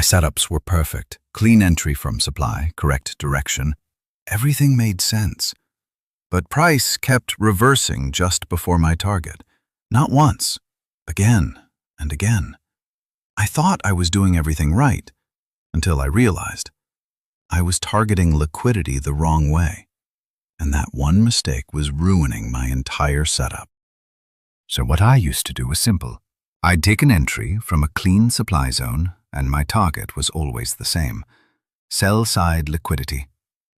setups were perfect. Clean entry from supply, correct direction. Everything made sense. But price kept reversing just before my target. Not once, again and again. I thought I was doing everything right, until I realized I was targeting liquidity the wrong way. And that one mistake was ruining my entire setup. So what I used to do was simple. I'd take an entry from a clean supply zone, and my target was always the same. Sell-side liquidity.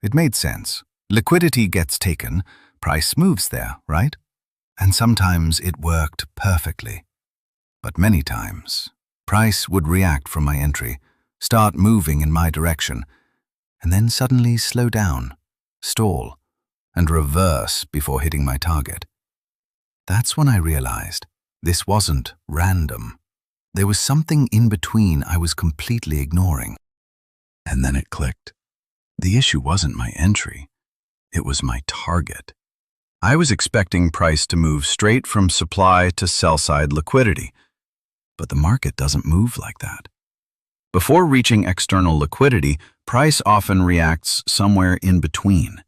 It made sense. Liquidity gets taken, price moves there, right? And sometimes it worked perfectly. But many times, price would react from my entry, start moving in my direction, and then suddenly slow down, stall, and reverse before hitting my target. That's when I realized this wasn't random. There was something in between I was completely ignoring. And then it clicked. The issue wasn't my entry. It was my target. I was expecting price to move straight from supply to sell-side liquidity. But the market doesn't move like that. Before reaching external liquidity, price often reacts somewhere in between.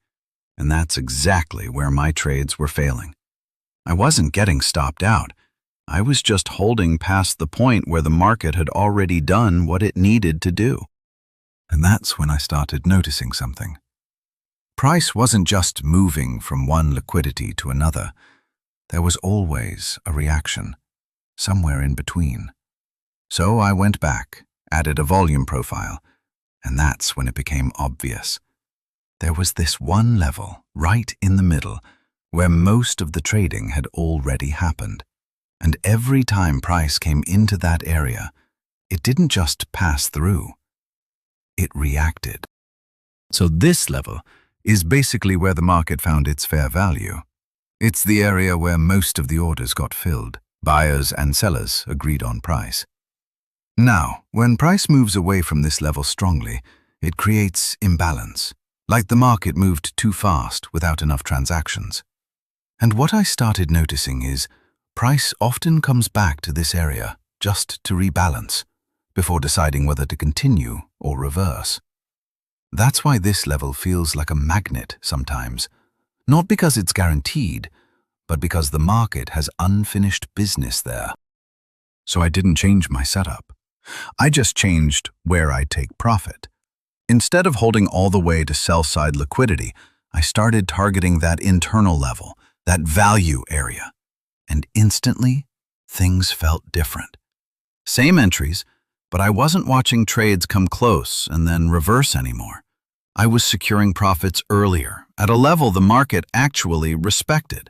And that's exactly where my trades were failing. I wasn't getting stopped out. I was just holding past the point where the market had already done what it needed to do. And that's when I started noticing something. Price wasn't just moving from one liquidity to another. There was always a reaction, somewhere in between. So I went back, added a volume profile, and that's when it became obvious. There was this one level, right in the middle, where most of the trading had already happened. And every time price came into that area, it didn't just pass through. It reacted. So this level is basically where the market found its fair value. It's the area where most of the orders got filled. Buyers and sellers agreed on price. Now, when price moves away from this level strongly, it creates imbalance, like the market moved too fast without enough transactions. And what I started noticing is price often comes back to this area just to rebalance, before deciding whether to continue or reverse. That's why this level feels like a magnet sometimes, not because it's guaranteed, but because the market has unfinished business there. So I didn't change my setup. I just changed where I take profit. Instead of holding all the way to sell-side liquidity, I started targeting that internal level, that value area. And instantly, things felt different. Same entries, but I wasn't watching trades come close and then reverse anymore. I was securing profits earlier, at a level the market actually respected.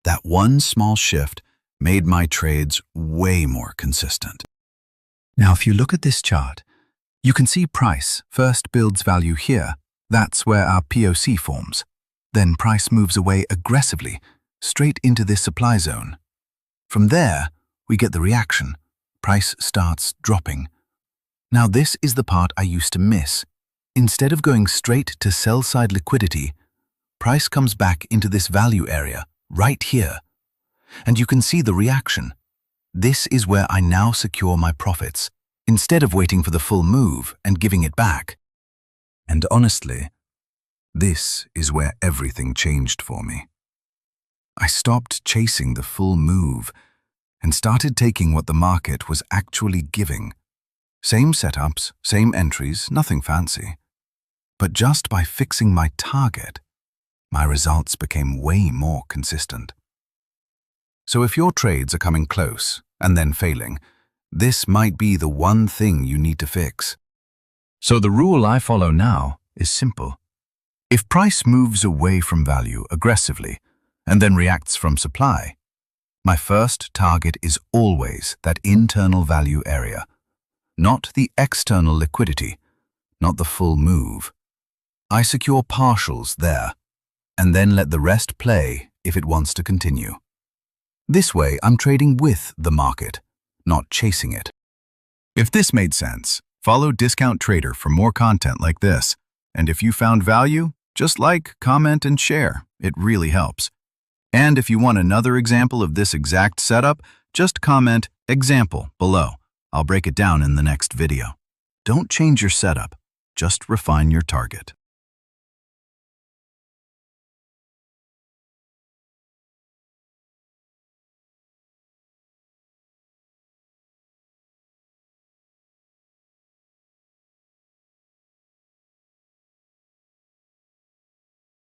That one small shift made my trades way more consistent. Now, if you look at this chart, you can see price first builds value here. That's where our POC forms. Then price moves away aggressively, straight into this supply zone. From there, we get the reaction. Price starts dropping. Now this is the part I used to miss. Instead of going straight to sell-side liquidity, price comes back into this value area, right here. And you can see the reaction. This is where I now secure my profits, instead of waiting for the full move and giving it back. And honestly, this is where everything changed for me. I stopped chasing the full move and started taking what the market was actually giving. Same setups, same entries, nothing fancy. But just by fixing my target, my results became way more consistent. So if your trades are coming close and then failing, this might be the one thing you need to fix. So the rule I follow now is simple. If price moves away from value aggressively and then reacts from supply, my first target is always that internal value area, not the external liquidity, not the full move. I secure partials there, and then let the rest play if it wants to continue. This way, I'm trading with the market, not chasing it. If this made sense, follow Discount Trader for more content like this. And if you found value, just like, comment, and share. It really helps. And if you want another example of this exact setup, just comment "example" below. I'll break it down in the next video. Don't change your setup, just refine your target.